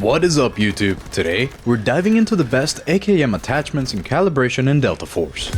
What is up, YouTube? Today, we're diving into the best AKM attachments and calibration in Delta Force.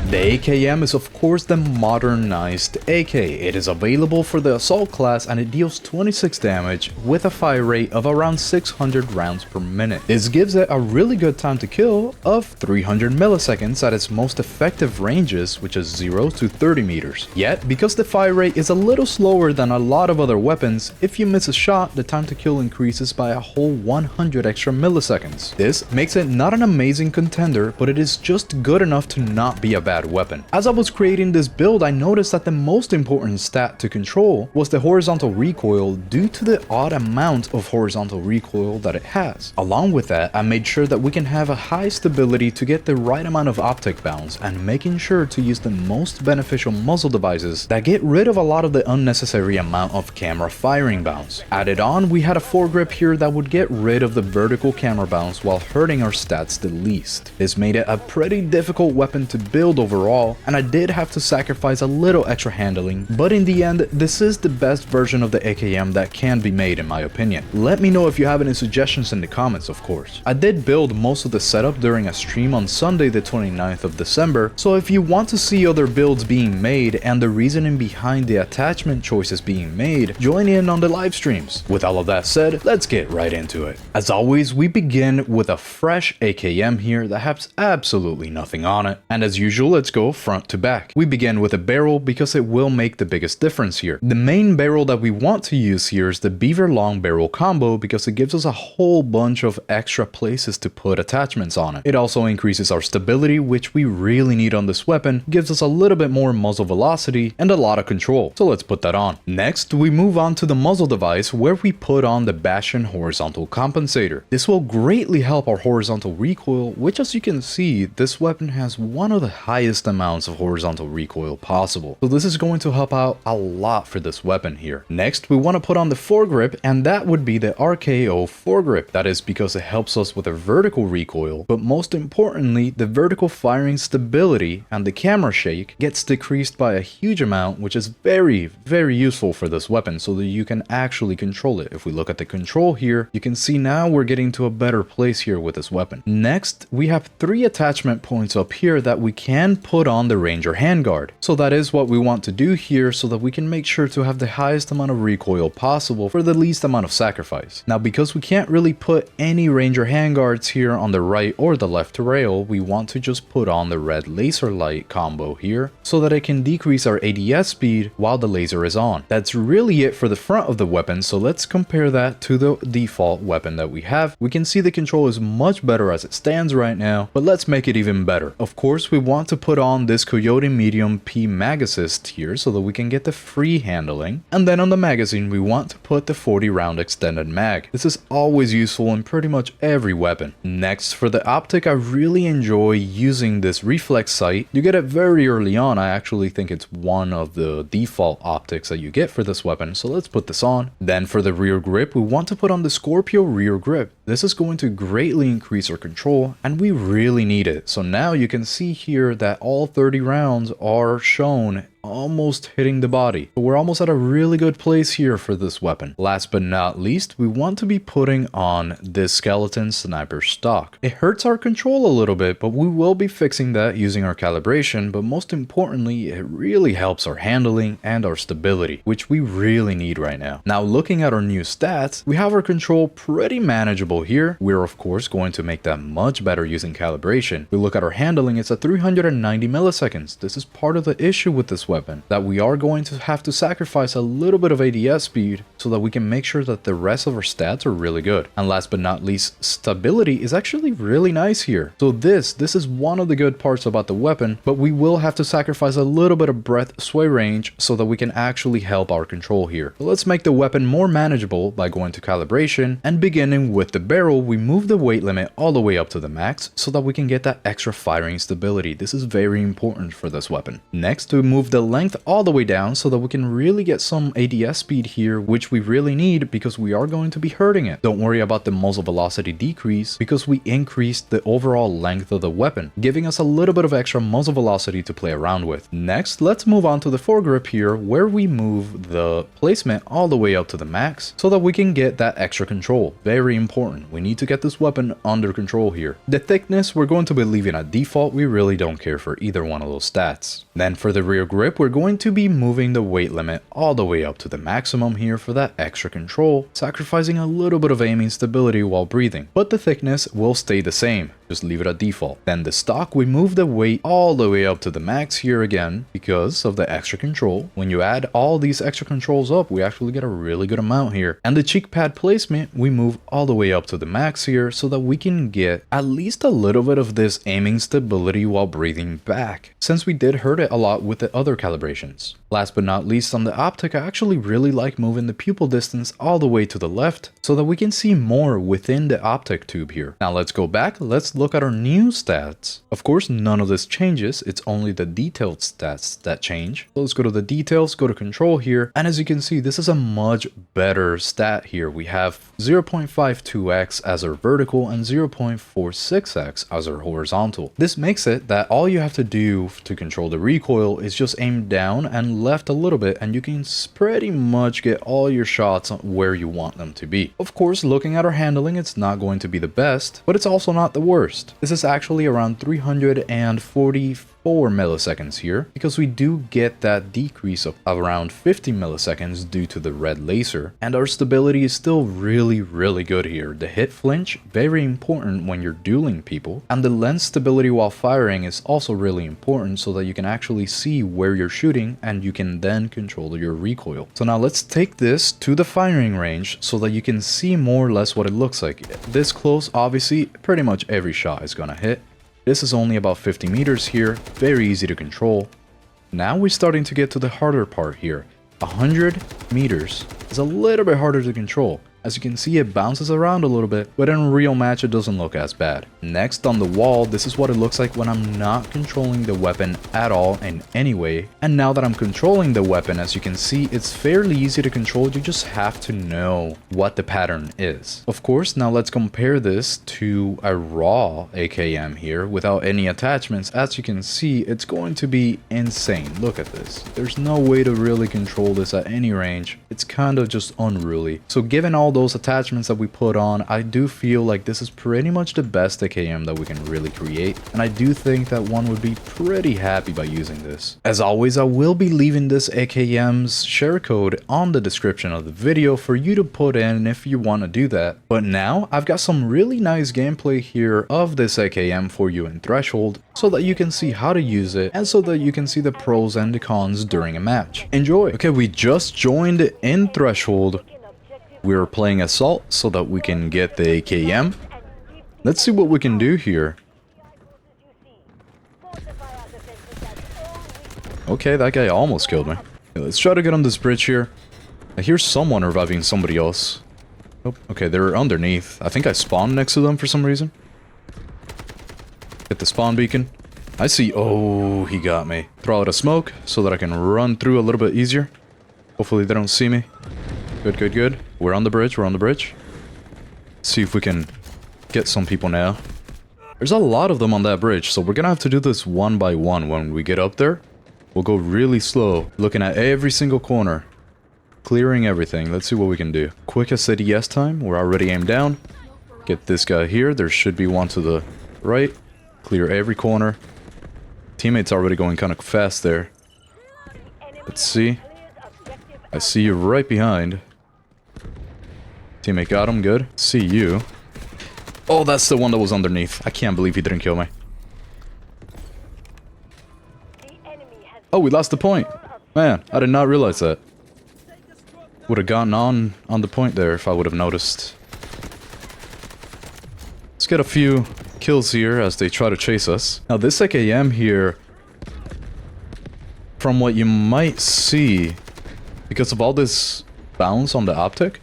The AKM is of course the modernized AK. It is available for the assault class and it deals 26 damage with a fire rate of around 600 rounds per minute. This gives it a really good time to kill of 300 milliseconds at its most effective ranges, which is 0 to 30 meters. Yet, because the fire rate is a little slower than a lot of other weapons, if you miss a shot, the time to kill increases by a whole 100 extra milliseconds. This makes it not an amazing contender, but it is just good enough to not be a bad weapon. As I was creating this build, I noticed that the most important stat to control was the horizontal recoil due to the odd amount of horizontal recoil that it has. Along with that, I made sure that we can have a high stability to get the right amount of optic bounce and making sure to use the most beneficial muzzle devices that get rid of a lot of the unnecessary amount of camera firing bounce. Added on, we had a foregrip here that would get rid of the vertical camera bounce while hurting our stats the least. This made it a pretty difficult weapon to build overall, and I did have to sacrifice a little extra handling, but in the end, this is the best version of the AKM that can be made in my opinion. Let me know if you have any suggestions in the comments, of course. I did build most of the setup during a stream on Sunday the 29th of December, so if you want to see other builds being made and the reasoning behind the attachment choices being made, join in on the live streams. With all of that said, let's get right into it. As always, we begin with a fresh AKM here that has absolutely nothing on it, and as usual, let's go front to back. We begin with a barrel because it will make the biggest difference here. The main barrel that we want to use here is the Beaver Long Barrel combo because it gives us a whole bunch of extra places to put attachments on it. It also increases our stability, which we really need on this weapon, gives us a little bit more muzzle velocity and a lot of control. So let's put that on. Next, we move on to the muzzle device where we put on the Bastion Horizontal Compensator. This will greatly help our horizontal recoil, which as you can see, this weapon has one of the highest amounts of horizontal recoil possible. So this is going to help out a lot for this weapon here. Next, we want to put on the foregrip, and that would be the RKO foregrip. That is because it helps us with a vertical recoil, but most importantly, the vertical firing stability and the camera shake gets decreased by a huge amount, which is very useful for this weapon so that you can actually control it. If we look at the control here, you can see now we're getting to a better place here with this weapon. Next, we have 3 attachment points up here that we can put on the Ranger handguard. So that is what we want to do here so that we can make sure to have the highest amount of recoil possible for the least amount of sacrifice. Now, because we can't really put any Ranger handguards here on the right or the left rail, we want to just put on the red laser light combo here so that it can decrease our ADS speed while the laser is on. That's really it for the front of the weapon, so let's compare that to the default weapon that we have. We can see the control is much better as it stands right now, but let's make it even better. Of course, we want to put on this Coyote Medium P Mag Assist here so that we can get the free handling, and then on the magazine we want to put the 40 round extended mag. This is always useful in pretty much every weapon. Next, for the optic, I really enjoy using this reflex sight. You get it very early on. I actually think it's one of the default optics that you get for this weapon, so let's put this on. Then for the rear grip, we want to put on the Scorpio rear grip. This is going to greatly increase our control, and we really need it. So now you can see here that all 30 rounds are shown almost hitting the body. But we're almost at a really good place here for this weapon. Last but not least, we want to be putting on this Skeleton Sniper stock. It hurts our control a little bit, but we will be fixing that using our calibration, but most importantly, it really helps our handling and our stability, which we really need right now. Now, looking at our new stats, we have our control pretty manageable here. We're of course going to make that much better using calibration. If we look at our handling, it's at 390 milliseconds. This is part of the issue with this weapon, that we are going to have to sacrifice a little bit of ADS speed so that we can make sure that the rest of our stats are really good. And last but not least, stability is actually really nice here. So this is one of the good parts about the weapon, but we will have to sacrifice a little bit of breath sway range so that we can actually help our control here. So let's make the weapon more manageable by going to calibration, and beginning with the barrel, we move the weight limit all the way up to the max so that we can get that extra firing stability. This is very important for this weapon. Next, we move the length all the way down so that we can really get some ADS speed here, which we we really need because we are going to be hurting it. Don't worry about the muzzle velocity decrease because we increased the overall length of the weapon, giving us a little bit of extra muzzle velocity to play around with. Next, let's move on to the foregrip here, where we move the placement all the way up to the max so that we can get that extra control. Very important. We need to get this weapon under control here. The thickness, we're going to be leaving at default. We really don't care for either one of those stats. Then for the rear grip, we're going to be moving the weight limit all the way up to the maximum here for that extra control, sacrificing a little bit of aiming stability while breathing, but the thickness will stay the same. Just leave it at default. Then the stock, we move the weight all the way up to the max here again because of the extra control. When you add all these extra controls up, we actually get a really good amount here. And the cheek pad placement, we move all the way up to the max here so that we can get at least a little bit of this aiming stability while breathing back, since we did hurt it a lot with the other calibrations. Last but not least, on the optic, I actually really like moving the pupil distance all the way to the left so that we can see more within the optic tube here. Now let's go back, let's look at our new stats. Of course, none of this changes, it's only the detailed stats that change. So let's go to the details, go to control here, and as you can see, this is a much better stat here. We have 0.52x as our vertical and 0.46x as our horizontal. This makes it that all you have to do to control the recoil is just aim down and left a little bit, and you can pretty much get all your shots where you want them to be. Of course, looking at our handling, it's not going to be the best, but it's also not the worst. This is actually around 344 milliseconds here, because we do get that decrease of around 50 milliseconds due to the red laser, and our stability is still really good here. The hit flinch, very important when you're dueling people, and the lens stability while firing is also really important so that you can actually see where you're shooting and you can then control your recoil. So now let's take this to the firing range so that you can see more or less what it looks like. This close, obviously, pretty much every shot is gonna hit. This is only about 50 meters here, very easy to control. Now we're starting to get to the harder part here. 100 meters is a little bit harder to control. As you can see, it bounces around a little bit, but in a real match it doesn't look as bad. Next, on the wall, this is what it looks like when I'm not controlling the weapon at all in any way. And now that I'm controlling the weapon, as you can see, it's fairly easy to control. You just have to know what the pattern is. Of course, now let's compare this to a raw AKM here without any attachments. As you can see, it's going to be insane. Look at this. There's no way to really control this at any range. It's kind of just unruly. So given all those attachments that we put on, I do feel like this is pretty much the best AKM that we can really create, and I do think that one would be pretty happy by using this. As always, I will be leaving this AKM's share code on the description of the video for you to put in if you want to do that. But now I've got some really nice gameplay here of this AKM for you in Threshold so that you can see how to use it and so that you can see the pros and the cons during a match. Enjoy! Okay, we just joined in Threshold. We're playing Assault so that we can get the AKM. Let's see what we can do here. Okay, that guy almost killed me. Okay, let's try to get on this bridge here. I hear someone reviving somebody else. Oh, okay, they're underneath. I think I spawned next to them for some reason. Hit the spawn beacon. I see. Oh, he got me. Throw out a smoke so that I can run through a little bit easier. Hopefully they don't see me. Good. We're on the bridge, See if we can get some people now. There's a lot of them on that bridge, so we're gonna have to do this one by one when we get up there. We'll go really slow, looking at every single corner. Clearing everything. Let's see what we can do. Quick SADS time, we're already aimed down. Get this guy here, there should be one to the right. Clear every corner. Teammate's already going kind of fast there. Let's see. I see you right behind. Teammate got him, good. See you. Oh, that's the one that was underneath. I can't believe he didn't kill me. Oh, we lost the point. Man, I did not realize that. Would have gotten on the point there if I would have noticed. Let's get a few kills here as they try to chase us. Now this AKM here, from what you might see, because of all this bounce on the optic,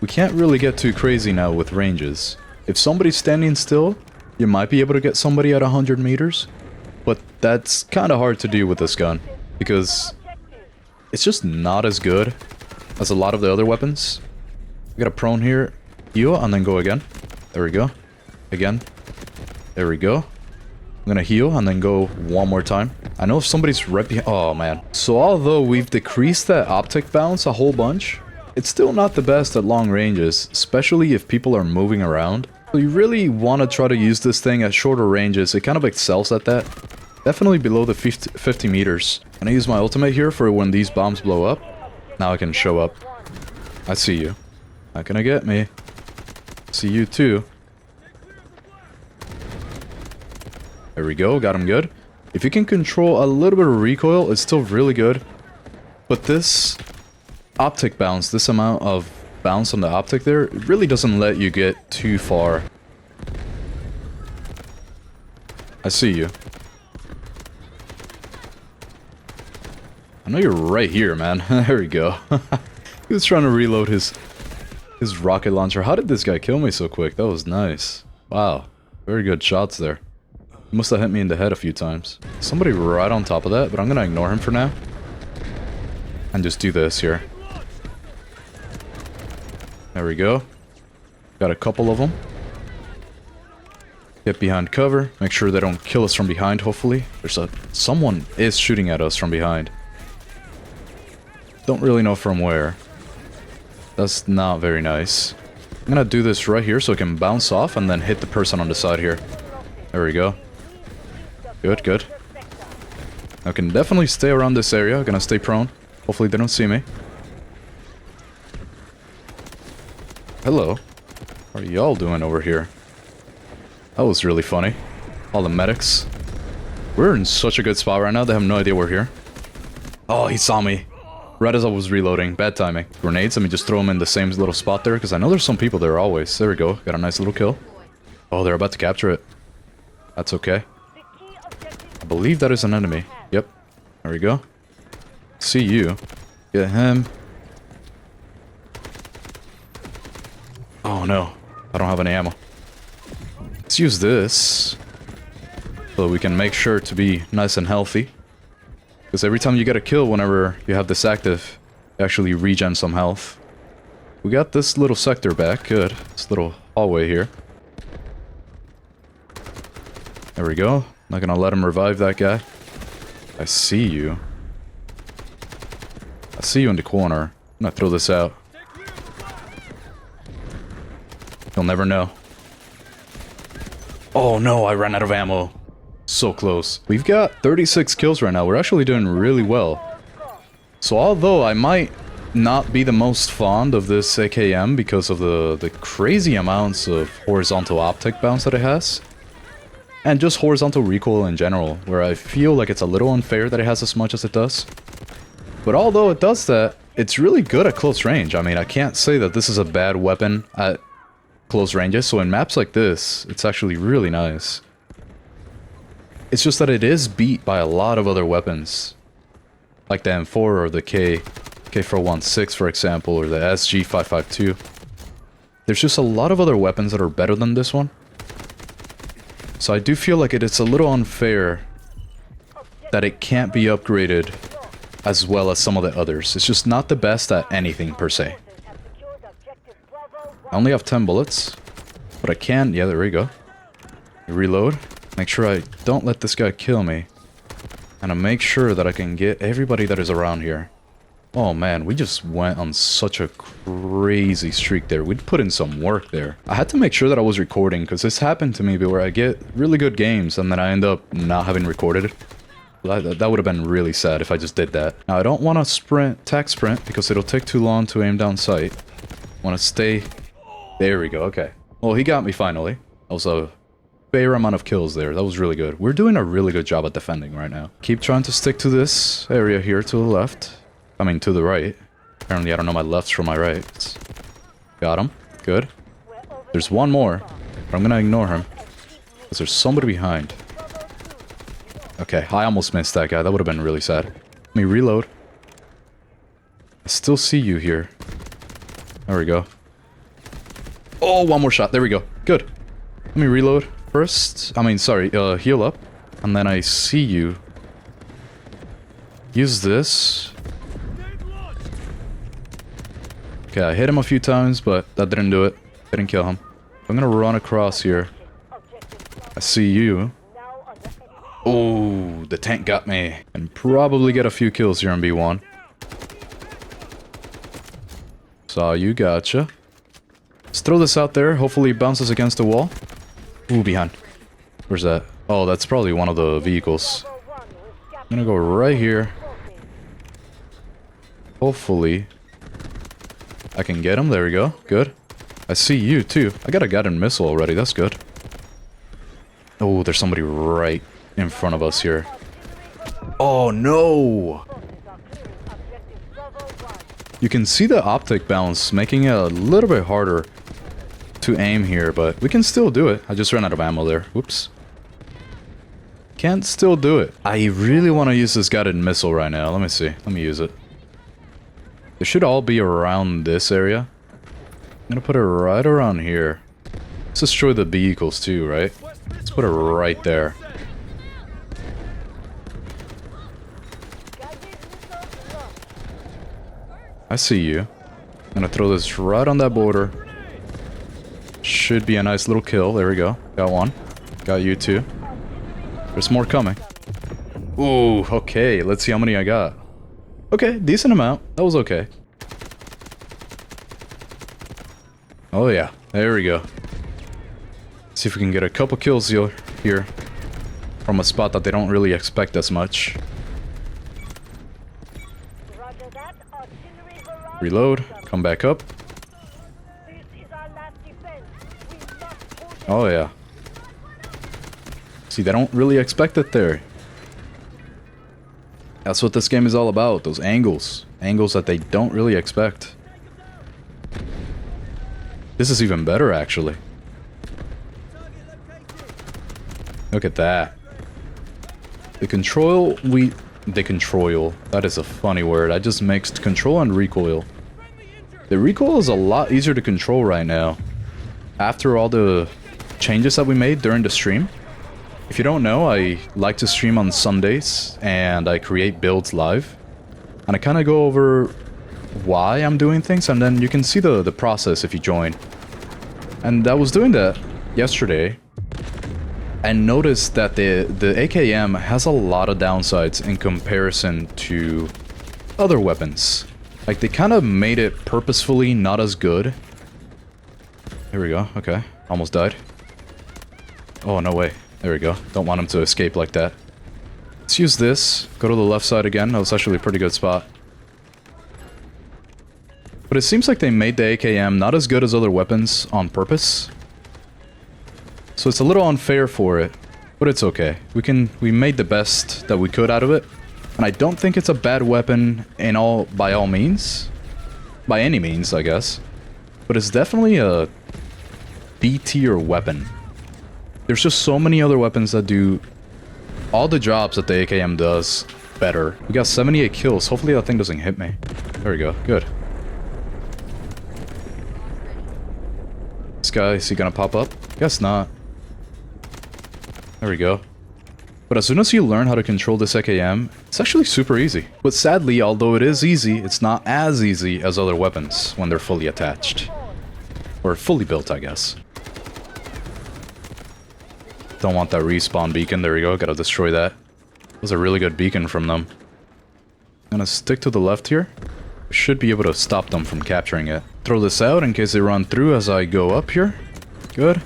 we can't really get too crazy now with ranges. If somebody's standing still, you might be able to get somebody at 100 meters, but that's kind of hard to do with this gun, because it's just not as good as a lot of the other weapons. We got a prone here. Heal and then go again. There we go. Again. There we go. I'm gonna heal and then go one more time. I know if somebody's right behind... Oh, man. So although we've decreased that optic bounce a whole bunch, it's still not the best at long ranges, especially if people are moving around. So you really want to try to use this thing at shorter ranges. It kind of excels at that. Definitely below the 50 meters. Can I use my ultimate here for when these bombs blow up? Now I can show up. I see you. Not gonna get me. See you too. There we go, got him good. If you can control a little bit of recoil, it's still really good. But this optic bounce, this amount of bounce on the optic there, it really doesn't let you get too far. I see you. I know you're right here, man. There we go. He was trying to reload his rocket launcher. How did this guy kill me so quick? That was nice. Wow. Very good shots there. He must have hit me in the head a few times. Somebody right on top of that, but I'm gonna ignore him for now. And just do this here. There we go. Got a couple of them. Get behind cover. Make sure they don't kill us from behind, hopefully. Someone is shooting at us from behind. Don't really know from where. That's not very nice. I'm gonna do this right here so it can bounce off and then hit the person on the side here. There we go. Good, good. I can definitely stay around this area. I'm gonna stay prone. Hopefully they don't see me. Hello. What are y'all doing over here? That was really funny. All the medics. We're in such a good spot right now. They have no idea we're here. Oh, he saw me. Right as I was reloading. Bad timing. Grenades, let me just throw them in the same little spot there, because I know there's some people there always. There we go. Got a nice little kill. Oh, they're about to capture it. That's okay. I believe that is an enemy. Yep. There we go. See you. Get him. Oh no. I don't have any ammo. Let's use this so we can make sure to be nice and healthy. Because every time you get a kill whenever you have this active, you actually regen some health. We got this little sector back. Good. This little hallway here. There we go. Not gonna let him revive that guy. I see you. I see you in the corner. I'm gonna throw this out. You'll never know. Oh no, I ran out of ammo. So close. We've got 36 kills right now. We're actually doing really well. So although I might not be the most fond of this AKM because of the crazy amounts of horizontal optic bounce that it has, and just horizontal recoil in general, where I feel like it's a little unfair that it has as much as it does. But although it does that, it's really good at close range. I mean, I can't say that this is a bad weapon at close ranges, so in maps like this, it's actually really nice. It's just that it is beat by a lot of other weapons. Like the M4 or the K416, for example, or the SG552. There's just a lot of other weapons that are better than this one. So I do feel like it's a little unfair that it can't be upgraded as well as some of the others. It's just not the best at anything per se. I only have 10 bullets, but I can... Yeah, there we go. Reload. Make sure I don't let this guy kill me. And I make sure that I can get everybody that is around here. Oh man, we just went on such a crazy streak there. We'd put in some work there. I had to make sure that I was recording, because this happened to me where I get really good games and then I end up not having recorded it. That would have been really sad if I just did that. Now I don't want to sprint, tac sprint, because it'll take too long to aim down sight. I want to stay... There we go, okay. Well, he got me finally. That was a fair amount of kills there. That was really good. We're doing a really good job at defending right now. Keep trying to stick to this area here to the left. I mean, to the right. Apparently, I don't know my lefts from my rights. Got him. Good. There's one more, but I'm gonna ignore him, because there's somebody behind. Okay, I almost missed that guy. That would have been really sad. Let me reload. I still see you here. There we go. Oh, one more shot. There we go. Good. Let me reload first. I mean, sorry, heal up. And then I see you. Use this. Okay, I hit him a few times, but that didn't do it. Didn't kill him. I'm gonna run across here. I see you. Oh, the tank got me. And probably get a few kills here on B1. Saw you, gotcha. Let's throw this out there. Hopefully it bounces against the wall. Ooh, behind. Where's that? Oh, that's probably one of the vehicles. I'm gonna go right here. Hopefully I can get him. There we go. Good. I see you too. I got a guided missile already. That's good. Oh, there's somebody right in front of us here. Oh no! You can see the optic bounce making it a little bit harder to aim here, but we can still do it. I just ran out of ammo there. Whoops. Can't still do it. I really want to use this guided missile right now. Let me see. Let me use it. They should all be around this area. I'm gonna put it right around here. Let's destroy the vehicles too, right? Let's put it right there. I see you. I'm gonna throw this right on that border. Should be a nice little kill. There we go. Got one. Got you too. There's more coming. Ooh, okay. Let's see how many I got. Okay, decent amount. That was okay. Oh yeah, there we go. See if we can get a couple kills here from a spot that they don't really expect as much. Reload, come back up. Oh yeah. See, they don't really expect it there. That's what this game is all about, those angles. Angles that they don't really expect. This is even better, actually. Look at that. The control, that is a funny word. I just mixed control and recoil. The recoil is a lot easier to control right now. After all the changes that we made during the stream. If you don't know, I like to stream on Sundays, and I create builds live. And I kind of go over why I'm doing things, and then you can see the process if you join. And I was doing that yesterday, and noticed that the AKM has a lot of downsides in comparison to other weapons. Like, they kind of made it purposefully not as good. Here we go, okay. Almost died. Oh, no way. There we go. Don't want him to escape like that. Let's use this. Go to the left side again. That was actually a pretty good spot. But it seems like they made the AKM not as good as other weapons on purpose. So it's a little unfair for it, but it's okay. We made the best that we could out of it. And I don't think it's a bad weapon by all means. By any means, I guess. But it's definitely a B tier weapon. There's just so many other weapons that do all the jobs that the AKM does better. We got 78 kills. Hopefully that thing doesn't hit me. There we go. Good. This guy, is he gonna pop up? Guess not. There we go. But as soon as you learn how to control this AKM, it's actually super easy. But sadly, although it is easy, it's not as easy as other weapons when they're fully attached. Or fully built, I guess. Don't want that respawn beacon. There we go. Gotta destroy that. That was a really good beacon from them. I'm gonna stick to the left here. We should be able to stop them from capturing it. Throw this out in case they run through as I go up here. Good.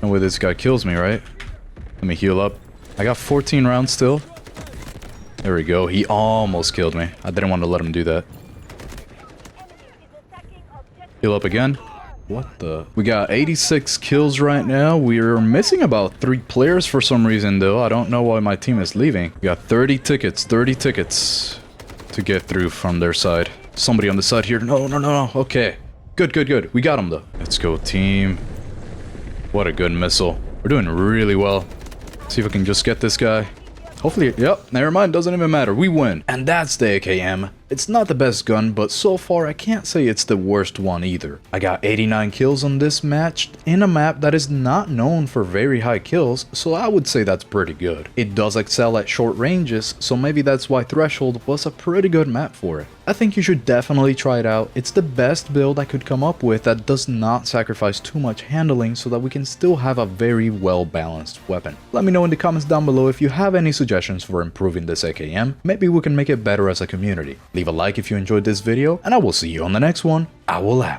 No way this guy kills me, right? Let me heal up. I got 14 rounds still. There we go. He almost killed me. I didn't want to let him do that. Heal up again. What the? We got 86 kills right now. We're missing about 3 players for some reason, though. I don't know why my team is leaving. We got 30 tickets to get through from their side. Somebody on the side here. No, no, no, no. Okay. Good, good, good. We got him, though. Let's go, team. What a good missile. We're doing really well. See if I can just get this guy. Hopefully, yep, never mind, doesn't even matter, we win. And that's the AKM. It's not the best gun, but so far I can't say it's the worst one either. I got 89 kills on this match in a map that is not known for very high kills, so I would say that's pretty good. It does excel at short ranges, so maybe that's why Threshold was a pretty good map for it. I think you should definitely try it out. It's the best build I could come up with that does not sacrifice too much handling so that we can still have a very well balanced weapon. Let me know in the comments down below if you have any suggestions for improving this AKM. Maybe we can make it better as a community. Leave a like if you enjoyed this video, and I will see you on the next one. I will out.